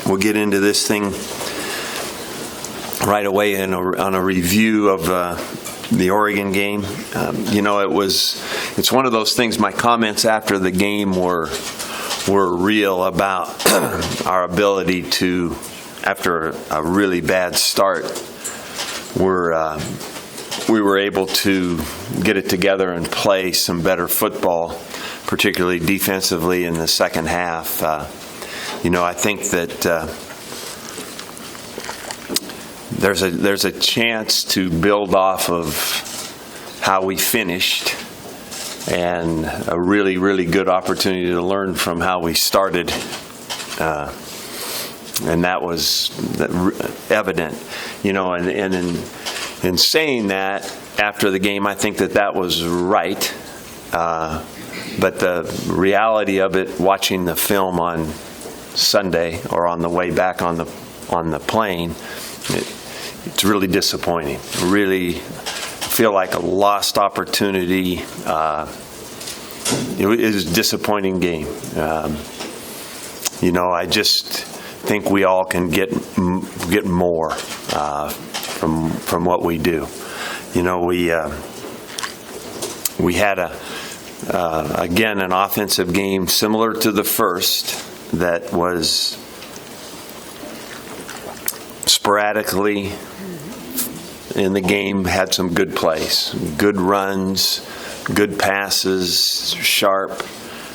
we'll get into this thing right away on a review of the Oregon game. It's one of those things. My comments after the game were real about our ability to, after a really bad start, we were able to get it together and play some better football, particularly defensively in the second half. I think that there's a chance to build off of how we finished, and a really, really good opportunity to learn from how we started. And that was evident, and in saying that after the game, I think that was right. But the reality of it, watching the film on Sunday or on the way back on the plane, it's really disappointing. Really feel like a lost opportunity. It was a disappointing game. I just think we all can get more from what we do. We had again an offensive game similar to the first that was sporadically in the game, had some good plays, good runs, good passes, sharp,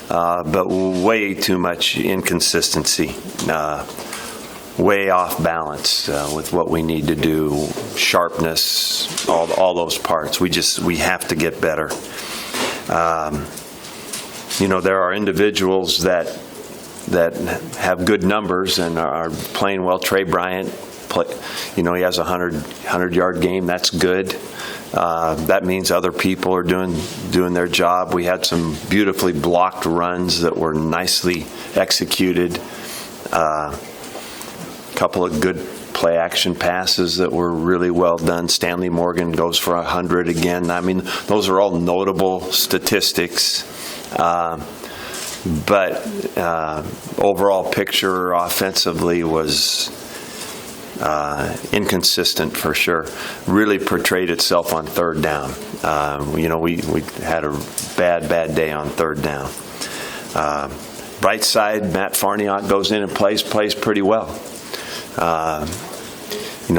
but way too much inconsistency, way off balance with what we need to do, sharpness, all those parts. We have to get better. There are individuals that have good numbers and are playing well. Trey Bryant, he has a 100-yard game. That's good. That means other people are doing their job. We had some beautifully blocked runs that were nicely executed. A couple of good play action passes that were really well done. Stanley Morgan goes for 100 again. I mean, those are all notable statistics. But overall picture offensively was inconsistent for sure. Really portrayed itself on third down. We had a bad day on third down. Bright side, Matt Farniok goes in and plays pretty well.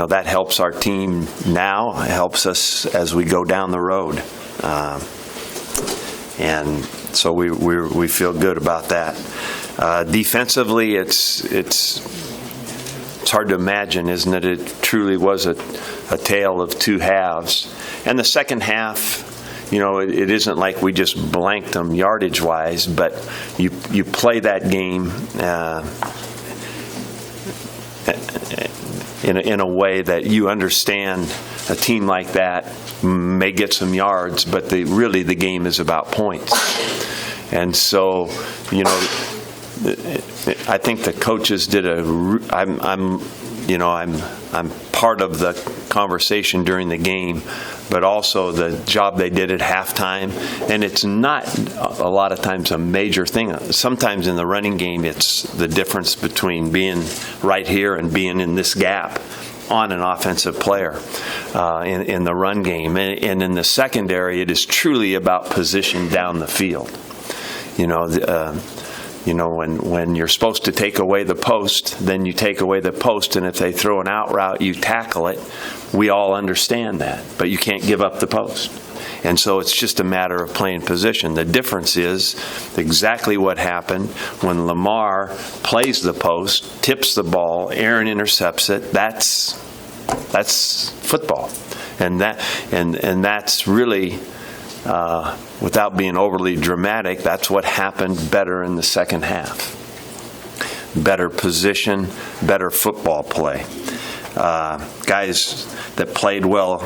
That helps our team now. It helps us as we go down the road. And so we feel good about that. Defensively, it's hard to imagine, isn't it? It truly was a tale of two halves. And the second half, it isn't like we just blanked them yardage-wise, but you play that game in a way that you understand a team like that may get some yards, but really the game is about points. And so, I think the coaches did I'm part of the conversation during the game, but also the job they did at halftime. And it's not a lot of times a major thing. Sometimes in the running game, it's the difference between being right here and being in this gap on an offensive player in the run game. And in the secondary, it is truly about position down the field. When you're supposed to take away the post, then you take away the post, and if they throw an out route, you tackle it. We all understand that, but you can't give up the post. And so it's just a matter of playing position. The difference is exactly what happened when Lamar plays the post, tips the ball, Aaron intercepts it. That's football, and that's really. Without being overly dramatic, that's what happened better in the second half. Better position, better football play. Guys that played well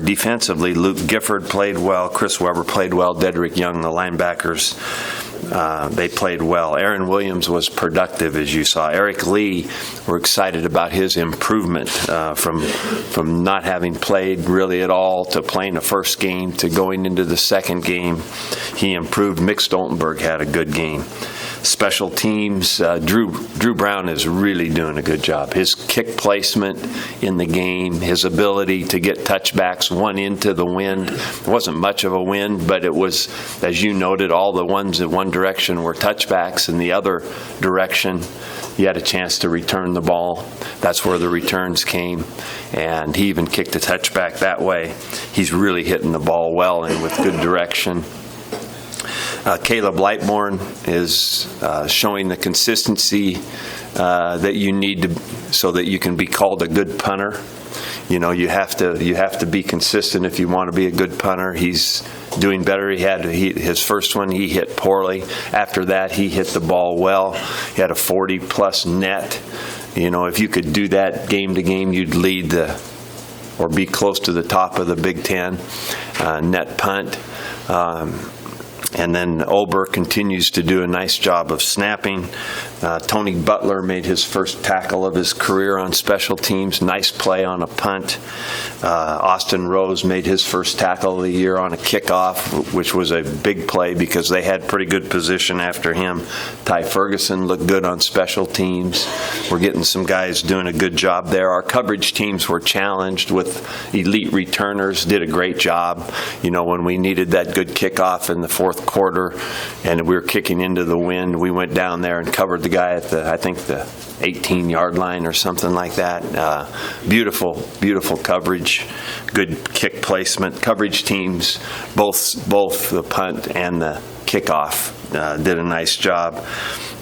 defensively, Luke Gifford played well, Chris Webber played well, Dedrick Young, the linebackers, they played well. Aaron Williams was productive, as you saw. Eric Lee, we're excited about his improvement from not having played really at all to playing the first game to going into the second game. He improved. Mick Stoltenberg had a good game. Special teams, Drew Brown is really doing a good job. His kick placement in the game, his ability to get touchbacks, one into the wind. It wasn't much of a wind, but it was, as you noted, all the ones in one direction were touchbacks, and the other direction you had a chance to return the ball. That's where the returns came, and he even kicked a touchback that way. He's really hitting the ball well and with good direction. Caleb Lightbourne is showing the consistency that you need to, so that you can be called a good punter. You know, you have to be consistent if you want to be a good punter. He's doing better. His first one he hit poorly. After that he hit the ball well. He had a 40-plus net. You know, if you could do that game to game, you'd lead or be close to the top of the Big Ten net punt. And then Ober continues to do a nice job of snapping. Tony Butler made his first tackle of his career on special teams. Nice play on a punt. Austin Rose made his first tackle of the year on a kickoff, which was a big play because they had pretty good position after him. Ty Ferguson looked good on special teams. We're getting some guys doing a good job there. Our coverage teams were challenged with elite returners, did a great job. You know, when we needed that good kickoff in the fourth quarter and we were kicking into the wind, we went down there and covered the guy at I think the 18-yard line or something like that. Beautiful coverage, good kick placement. Coverage teams, both the punt and the kickoff, did a nice job.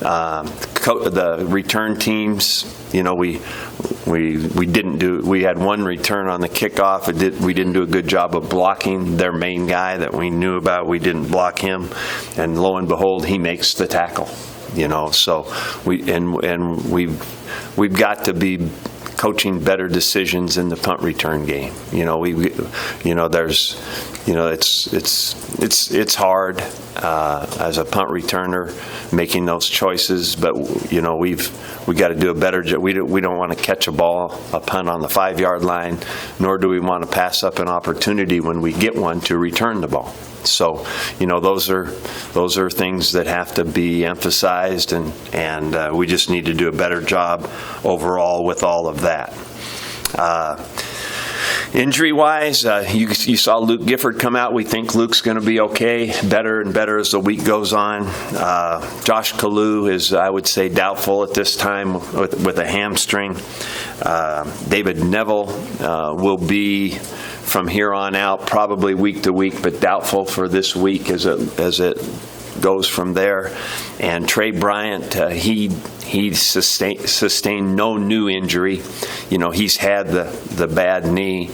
The return teams, you know, we had one return on the kickoff. We didn't do a good job of blocking their main guy that we knew about. We didn't block him, and lo and behold, he makes the tackle. You know, so we've got to be coaching better decisions in the punt return game. You know, it's hard as a punt returner making those choices, but you know, we got to do a better job. We don't want to catch a punt on the 5-yard line, nor do we want to pass up an opportunity when we get one to return the ball. So, you know, those are things that have to be emphasized, and we just need to do a better job overall with all of that. Injury-wise, you saw Luke Gifford come out. We think Luke's going to be okay, better and better as the week goes on. Josh Kalu is, I would say, doubtful at this time with a hamstring. David Neville will be, from here on out, probably week to week, but doubtful for this week as it goes from there. And Trey Bryant, he sustained no new injury. You know, he's had the bad knee.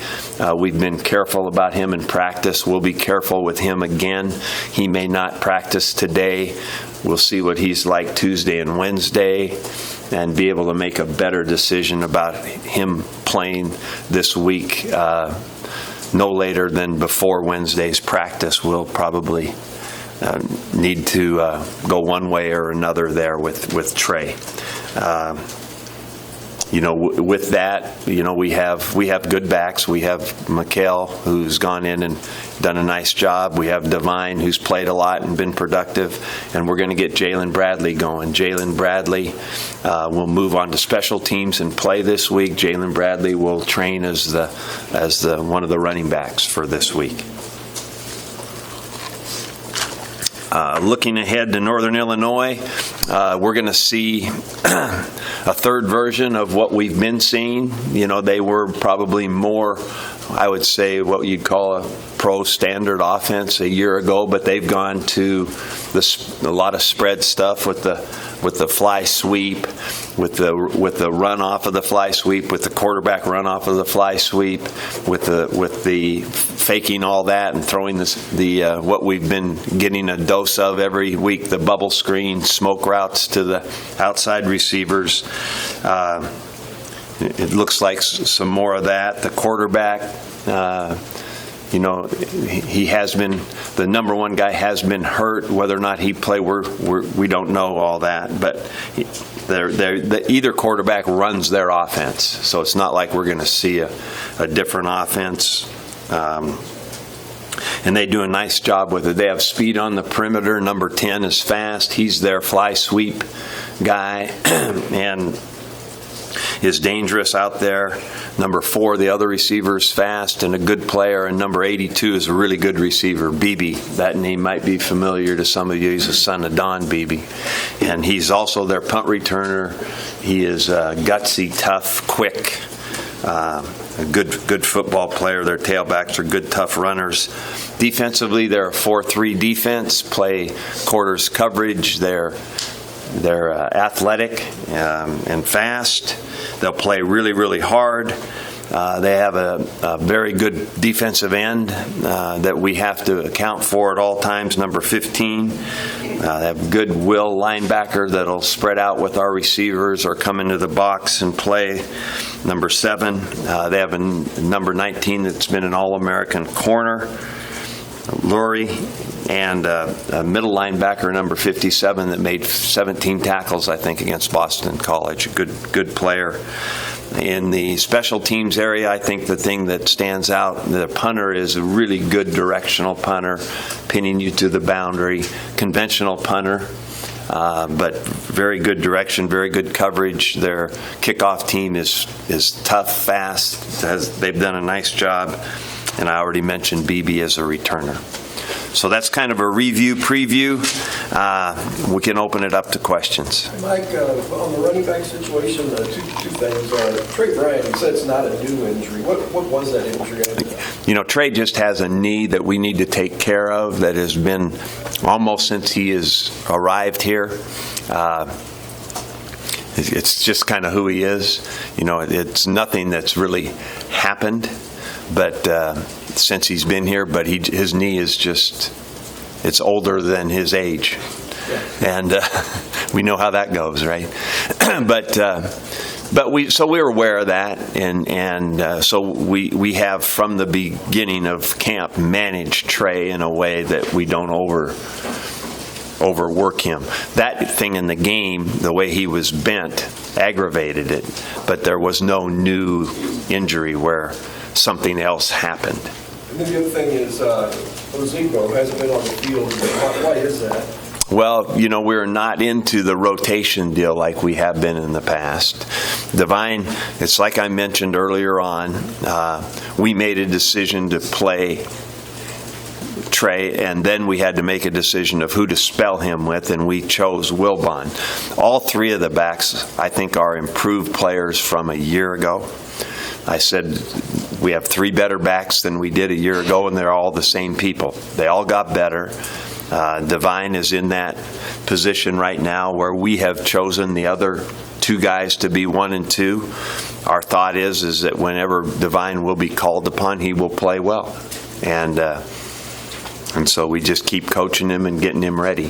We've been careful about him in practice. We'll be careful with him again. He may not practice today. We'll see what he's like Tuesday and Wednesday and be able to make a better decision about him playing this week. No later than before Wednesday's practice. We'll probably need to go one way or another there with Trey. You know, with that, you know, we have good backs. We have Mikhail, who's gone in and done a nice job. We have Devine, who's played a lot and been productive, and we're going to get Jalen Bradley going. Jalen Bradley will move on to special teams and play this week. Jalen Bradley will train as one of the running backs for this week. Looking ahead to Northern Illinois, we're going to see a third version of what we've been seeing. You know, they were probably more, I would say, what you'd call a pro standard offense a year ago, but they've gone to a lot of spread stuff with the fly sweep, with the run off of the fly sweep, with the quarterback run off of the fly sweep, with the faking all that and throwing what we've been getting a dose of every week, the bubble screen, smoke routes to the outside receivers. It looks like some more of that. The quarterback, you know, the number one guy has been hurt. Whether or not he play, we don't know all that. But either quarterback runs their offense, so it's not like we're going to see a different offense. And they do a nice job with it. They have speed on the perimeter. Number 10 is fast. He's their fly sweep guy and is dangerous out there. Number 4, the other receiver, is fast and a good player. And number 82 is a really good receiver, Beebe. That name might be familiar to some of you. He's the son of Don Beebe. And he's also their punt returner. He is gutsy, tough, quick. A good football player. Their tailbacks are good, tough runners. Defensively, they're a 4-3 defense, play quarters coverage. They're athletic and fast. They'll play really, really hard. They have a very good defensive end that we have to account for at all times, number 15. They have good will linebacker that'll spread out with our receivers or come into the box and play. Number 7, they have a number 19 that's been an All-American corner, Lurie, and a middle linebacker, number 57, that made 17 tackles, I think, against Boston College. A good player. In the special teams area, I think the thing that stands out, the punter is a really good directional punter, pinning you to the boundary. Conventional punter, but very good direction, very good coverage. Their kickoff team is tough, fast. They've done a nice job. And I already mentioned Beebe as a returner. So that's kind of a preview. We can open it up to questions. Mike, on the running back situation, two things. Trey Bryant, you said it's not a new injury. What was that injury? Trey just has a knee that we need to take care of that has been almost since he has arrived here. It's just kind of who he is. It's nothing that's really happened. But since he's been here, but his knee is it's older than his age. And we know how that goes, right? But we're aware of that, and so we have from the beginning of camp managed Trey in a way that we don't overwork him. That thing in the game, the way he was bent, aggravated it, but there was no new injury where something else happened. And then the other thing is Ozingo hasn't been on the field. Why is that? Well, we're not into the rotation deal like we have been in the past. Divine, it's like I mentioned earlier on, we made a decision to play Trey, and then we had to make a decision of who to spell him with, and we chose Wilbon. All 3 of the backs, I think, are improved players from a year ago. I said we have 3 better backs than we did a year ago, and they're all the same people. They all got better. Divine is in that position right now where we have chosen the other 2 guys to be 1 and 2. Our thought is that whenever Divine will be called upon, he will play well. And so we just keep coaching him and getting him ready.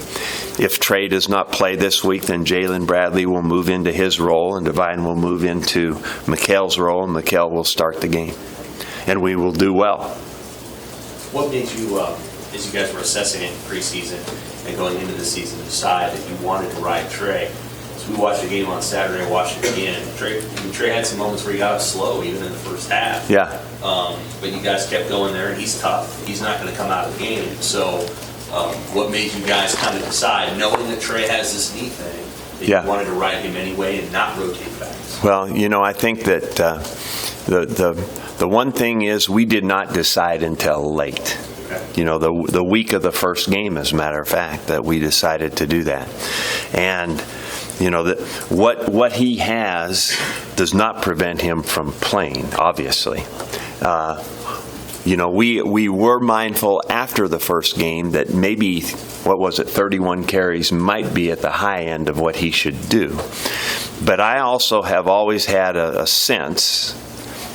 If Trey does not play this week, then Jalen Bradley will move into his role, and Divine will move into McHale's role, and McHale will start the game. And we will do well. What made you, as you guys were assessing it in preseason and going into the season, decide that you wanted to ride Trey? So we watched the game on Saturday and watched it again. Trey had some moments where he got slow, even in the first half. Yeah. But you guys kept going there, and he's tough. He's not going to come out of the game. So what made you guys kind of decide, knowing that Trey has this knee thing, that you wanted to ride him anyway and not rotate backs? Well, I think that the one thing is we did not decide until late. Okay. The week of the first game, as a matter of fact, that we decided to do that. And what he has does not prevent him from playing, obviously. We were mindful after the first game that maybe, 31 carries might be at the high end of what he should do. But I also have always had a sense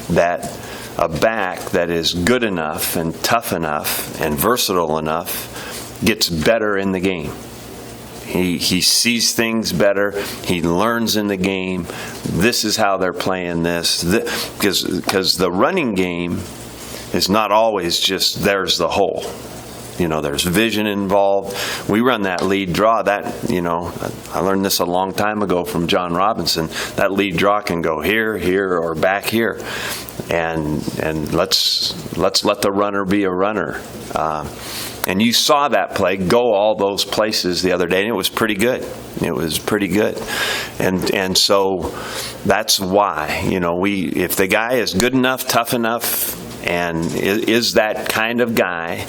that a back that is good enough and tough enough and versatile enough gets better in the game. He sees things better. He learns in the game. This is how they're playing this. Because the running game is not always just there's the hole. There's vision involved. We run that lead draw. I learned this a long time ago from John Robinson. That lead draw can go here, here, or back here, and let's let the runner be a runner. And you saw that play go all those places the other day, and it was pretty good. It was pretty good, and so that's why if the guy is good enough, tough enough, and is that kind of guy,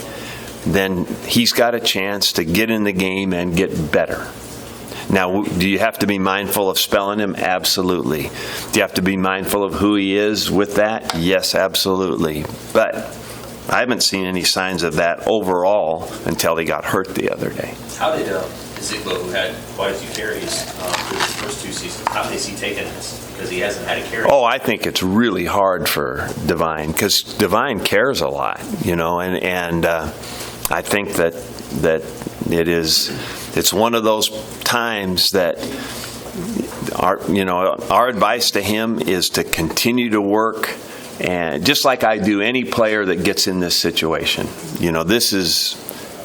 then he's got a chance to get in the game and get better. Now, do you have to be mindful of spelling him? Absolutely. Do you have to be mindful of who he is with that? Yes, absolutely. But I haven't seen any signs of that overall until he got hurt the other day. How did Zigbo, who had quite a few carries for his first 2 seasons, how is he taking this? Because he hasn't had a carry. Oh, I think it's really hard for Divine, because Divine cares a lot, and I think that it's one of those times that our advice to him is to continue to work, and just like I do any player that gets in this situation.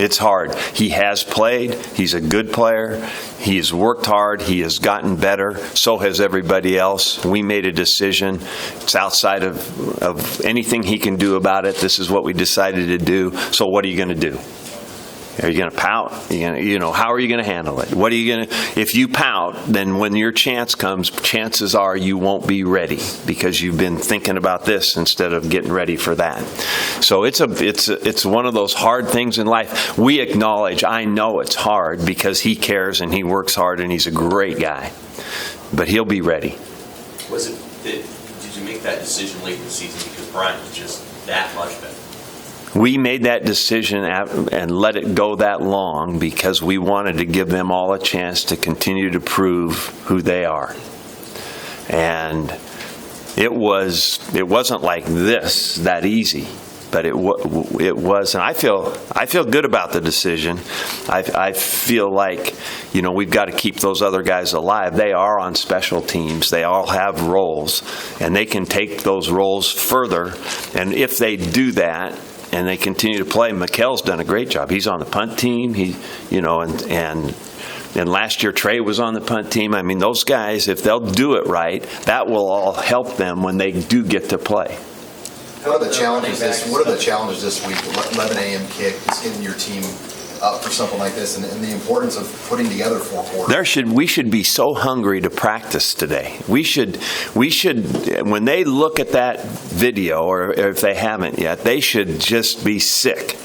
It's hard. He has played. He's a good player. He's worked hard. He has gotten better. So has everybody else. We made a decision. It's outside of anything he can do about it. This is what we decided to do. So what are you going to do? Are you going to pout? How are you going to handle it? What are you going to? If you pout, then when your chance comes, chances are you won't be ready because you've been thinking about this instead of getting ready for that. So it's one of those hard things in life. We acknowledge. I know it's hard because he cares and he works hard and he's a great guy, but he'll be ready. Did you make that decision late in the season because Brian was just that much better? We made that decision and let it go that long because we wanted to give them all a chance to continue to prove who they are. And it wasn't like this that easy, but it was. And I feel good about the decision. I feel like we've got to keep those other guys alive. They are on special teams. They all have roles, and they can take those roles further. And if they do that, and they continue to play. Mikkel's done a great job. He's on the punt team. And last year Trey was on the punt team. I mean, those guys, if they'll do it right, that will all help them when they do get to play. What are the challenges this week? 11 a.m. kick, just getting your team up for something like this, and the importance of putting together 4 quarters. We should be so hungry to practice today. We should, when they look at that video, or if they haven't yet, they should just be sick,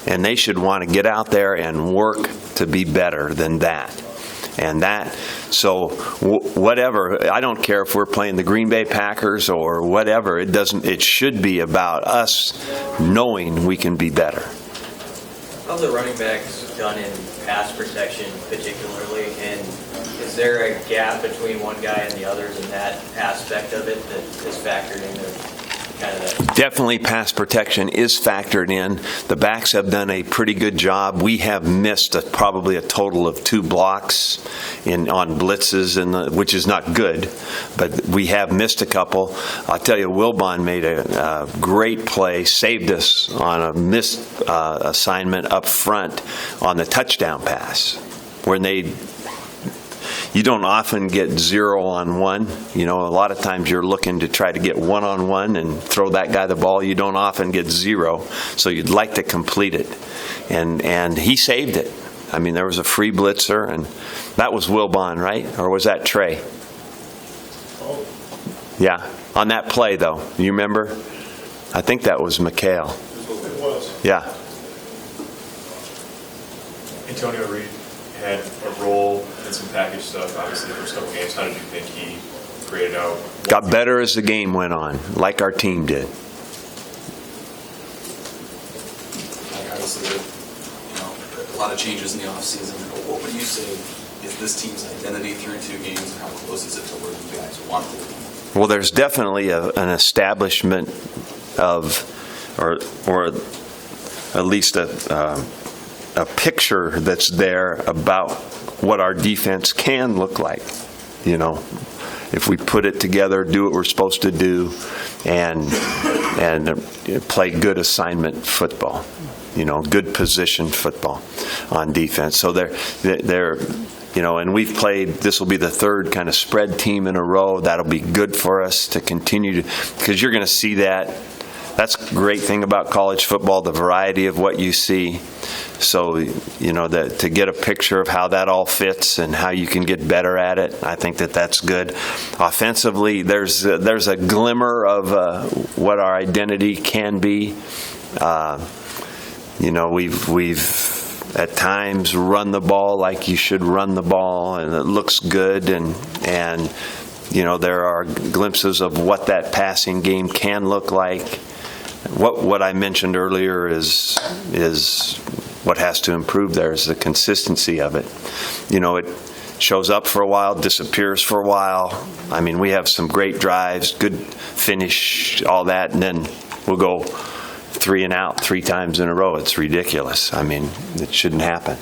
and they should want to get out there and work to be better than that. And so whatever, I don't care if we're playing the Green Bay Packers or whatever, it should be about us knowing we can be better. How's the running backs done in pass protection particularly, and is there a gap between one guy and the others in that aspect of it that is factored into kind of that? Definitely pass protection is factored in. The backs have done a pretty good job. We have missed probably a total of 2 blocks on blitzes, which is not good, but we have missed a couple. I'll tell you, Wilbon made a great play, saved us on a missed assignment up front on the touchdown pass, where you don't often get 0-on-1. A lot of times you're looking to try to get 1-on-1 and throw that guy the ball. You don't often get 0, so you'd like to complete it. And he saved it. I mean, there was a free blitzer, and that was Wilbon, right? Or was that Trey? Yeah, on that play, though. You remember? I think that was Mikkel. It was. Yeah. Antonio Reed had a role in some package stuff, obviously, the first couple games. How did you think he graded out? Got better as the game went on, like our team did. Obviously, a lot of changes in the offseason. What would you say is this team's identity through 2 games, and how close is it to where you guys want to be? Well, there's definitely an establishment of, or at least a picture that's there about what our defense can look like. If we put it together, do what we're supposed to do, and play good assignment football. good position football on defense. So they're and we've played, this will be the third kind of spread team in a row. That'll be good for us to continue to, because you're going to see that. That's the great thing about college football, the variety of what you see. So, to get a picture of how that all fits and how you can get better at it, I think that's good. Offensively, there's a glimmer of what our identity can be. We've at times run the ball like you should run the ball, and it looks good, and there are glimpses of what that passing game can look like. What I mentioned earlier is what has to improve there is the consistency of it. It shows up for a while, disappears for a while. I mean, we have some great drives, good finish, all that, and then we'll go 3 and out 3 times in a row. It's ridiculous. I mean, it shouldn't happen.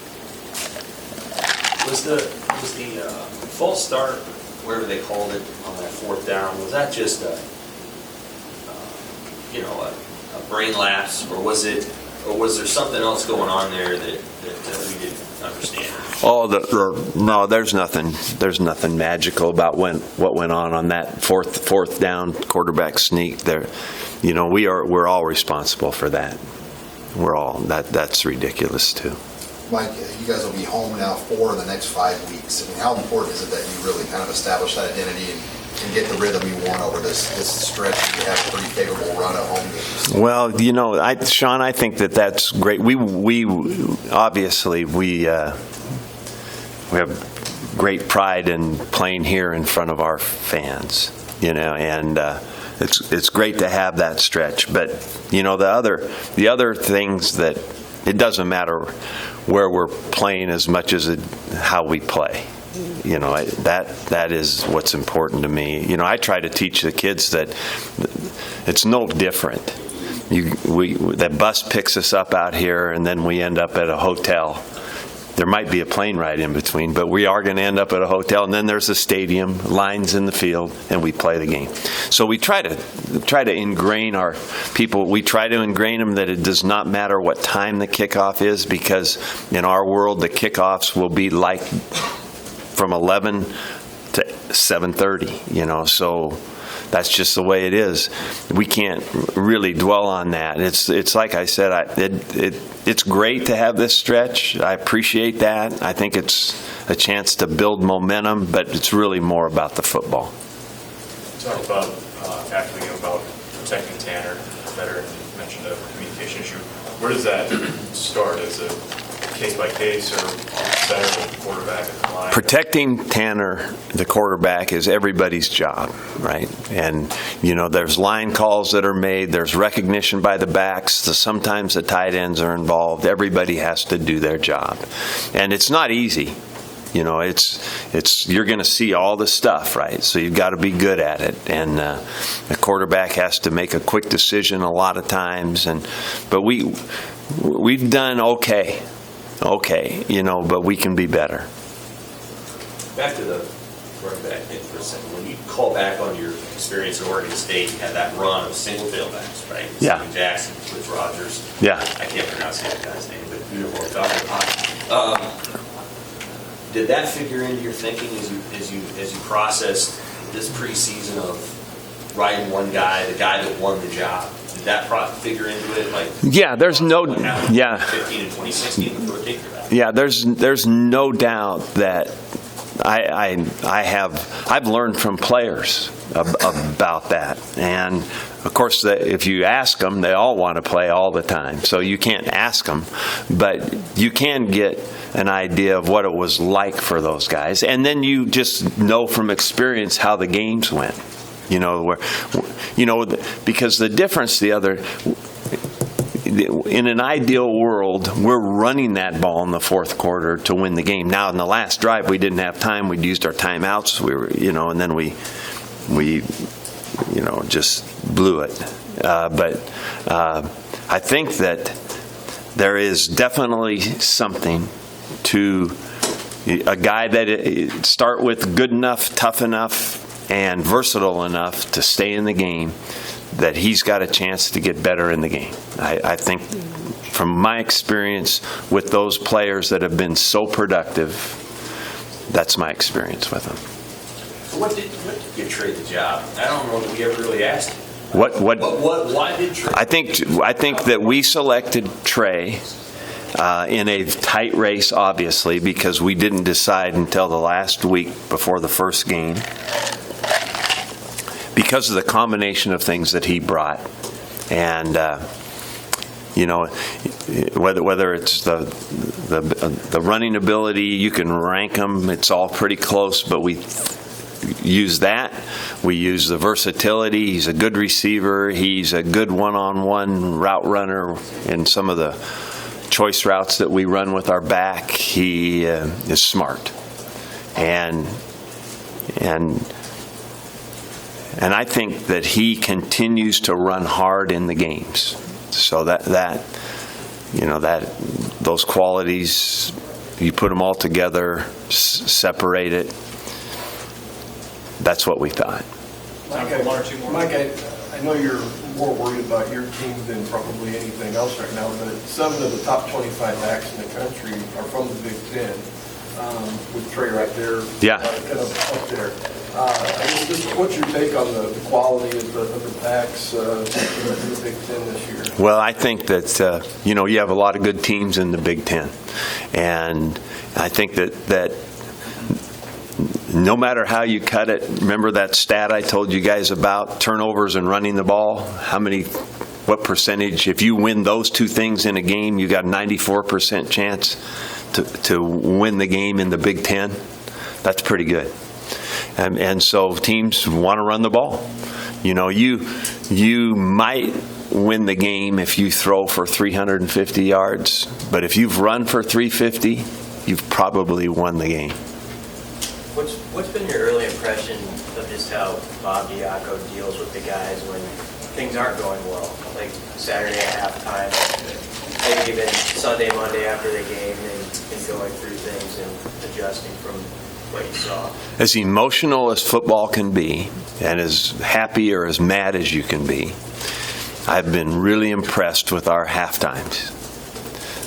Was the false start, whatever they called it, on that 4th down, was that just a brain lapse, or was there something else going on there that we didn't understand? No, there's nothing magical about what went on that fourth down quarterback sneak there. We're all responsible for that. That's ridiculous too. Mike, you guys will be home now for the next 5 weeks. I mean, how important is it that you really kind of establish that identity and get the rhythm you want over this stretch? You have a pretty favorable run at home games. Well, Sean, I think that's great. We obviously we have great pride in playing here in front of our fans, and it's great to have that stretch. But the other things that it doesn't matter where we're playing as much as how we play. That is what's important to me. I try to teach the kids that it's no different. That bus picks us up out here, and then we end up at a hotel. There might be a plane ride in between, but we are going to end up at a hotel, and then there's a stadium, lines in the field, and we play the game. So we try to ingrain our people. We try to ingrain them that it does not matter what time the kickoff is, because in our world, the kickoffs will be like from 11 to 7:30, so that's just the way it is. We can't really dwell on that. It's like I said, it's great to have this stretch. I appreciate that. I think it's a chance to build momentum, but it's really more about the football. Talk about after the game about protecting Tanner better. You mentioned a communication issue. Where does that start? Is it case by case, or center, the quarterback, at the line? Protecting Tanner, the quarterback, is everybody's job, right? And there's line calls that are made. There's recognition by the backs. Sometimes the tight ends are involved. Everybody has to do their job, and it's not easy. You're going to see all the stuff, right? So you've got to be good at it, and the quarterback has to make a quick decision a lot of times. But we've done okay, but we can be better. Back to the running back thing for a second. When you call back on your experience at Oregon State, you had that run of single tailbacks, right? Yeah. Stephen Jackson, Cliff Rogers. Yeah. I can't pronounce that guy's name, but you know what I'm talking about. Did that figure into your thinking as you processed this preseason of riding one guy, the guy that won the job? Did that figure into it? There's no, 15 and 2016 with North Dinker. Yeah, there's no doubt that I've learned from players about that, and of course if you ask them, they all want to play all the time, so you can't ask them, but you can get an idea of what it was like for those guys, and then you just know from experience how the games went. Because the difference, in an ideal world, we're running that ball in the fourth quarter to win the game. Now, in the last drive, we didn't have time. We'd used our timeouts. And then we just blew it. But I think that there is definitely something to a guy that start with good enough, tough enough, and versatile enough to stay in the game, that he's got a chance to get better in the game. I think from my experience with those players that have been so productive, that's my experience with them. So what did give Trey the job? I don't know that we ever really asked him. Why did Trey? I think that we selected Trey in a tight race, obviously, because we didn't decide until the last week before the first game, because of the combination of things that he brought. And whether it's the running ability, you can rank them. It's all pretty close, but we use that. We use the versatility. He's a good receiver. He's a good one-on-one route runner in some of the choice routes that we run with our back. He is smart, and I think that he continues to run hard in the games. So that those qualities, you put them all together, separate it. That's what we thought. Mike, I know you're more worried about your team than probably anything else right now, but 7 of the top 25 backs in the country are from the Big Ten, with Trey right there. Yeah. Kind of up there. I guess just what's your take on the quality of the backs in the Big Ten this year? Well, I think that, you have a lot of good teams in the Big Ten. And I think that no matter how you cut it, remember that stat I told you guys about, turnovers and running the ball? What percentage? If you win those two things in a game, you got a 94% chance to win the game in the Big Ten. That's pretty good. And so teams want to run the ball. You might win the game if you throw for 350 yards, but if you've run for 350, you've probably won the game. What's been your early impression of just how Bob Diaco deals with the guys when things aren't going well, like Saturday at halftime, maybe even Sunday, Monday after the game, and going through things and adjusting from what you saw? As emotional as football can be, and as happy or as mad as you can be, I've been really impressed with our halftimes.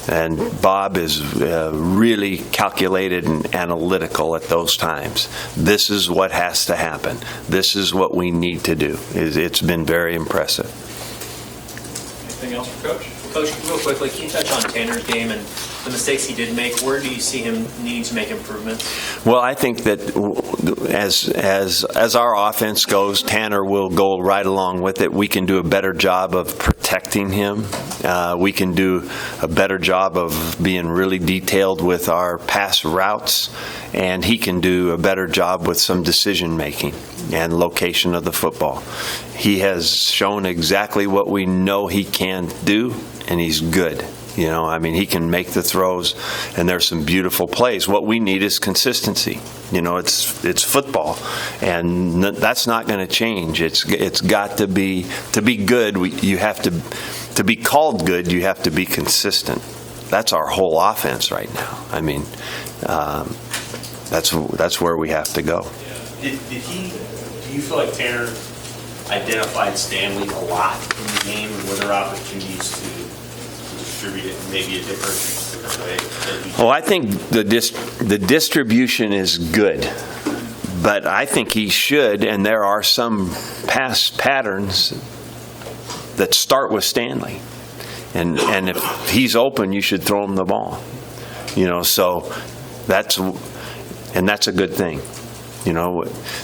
And Bob is really calculated and analytical at those times. This is what has to happen. This is what we need to do. It's been very impressive. Anything else for Coach? Coach, real quickly, can you touch on Tanner's game and the mistakes he did make? Where do you see him needing to make improvements? Well, I think that as our offense goes, Tanner will go right along with it. We can do a better job of protecting him. We can do a better job of being really detailed with our pass routes, and he can do a better job with some decision making and location of the football. He has shown exactly what we know he can do, and he's good. He can make the throws, and there's some beautiful plays. What we need is consistency. It's football, and that's not going to change. It's got to be good. You have to be called good. You have to be consistent. That's our whole offense right now. That's where we have to go. Do you feel like Tanner identified Stanley a lot in the game, and were there opportunities to distribute it in maybe a different way? Well, I think the distribution is good, but I think he should, and there are some pass patterns that start with Stanley, and if he's open, you should throw him the ball. So that's a good thing.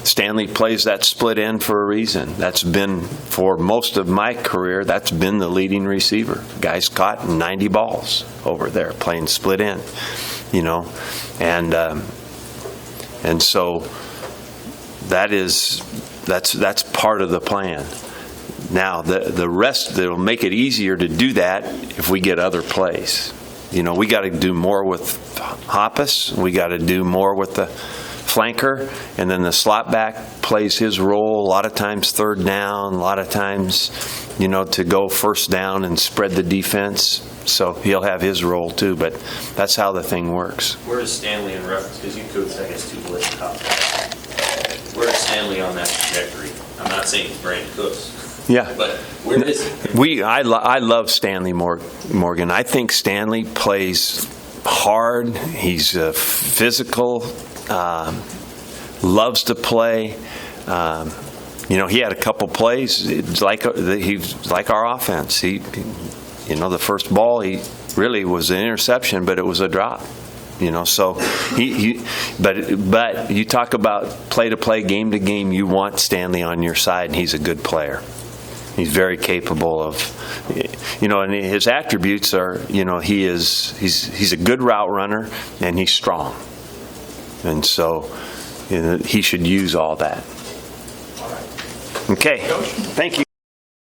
Stanley plays that split end for a reason. That's been, for most of my career, that's been the leading receiver. Guy's caught 90 balls over there playing split end, and so that's part of the plan. Now, the rest, that'll make it easier to do that if we get other plays. We got to do more with Hoppus. We got to do more with the flanker, and then the slot back plays his role a lot of times third down, a lot of times to go first down and spread the defense, so he'll have his role too, but that's how the thing works. Where is Stanley in reference, because you coached I guess 2 blitz top, where is Stanley on that trajectory? I'm not saying he's Brandon Cooks, Yeah. But where is it? I love Stanley Morgan. I think Stanley plays hard. He's physical, loves to play. He had a couple plays. He's like our offense. The first ball, he really was an interception, but it was a drop. So but you talk about play to play, game to game. You want Stanley on your side, and he's a good player. He's very capable of, and his attributes are, he's a good route runner and he's strong, and so he should use all that. Okay, thank you.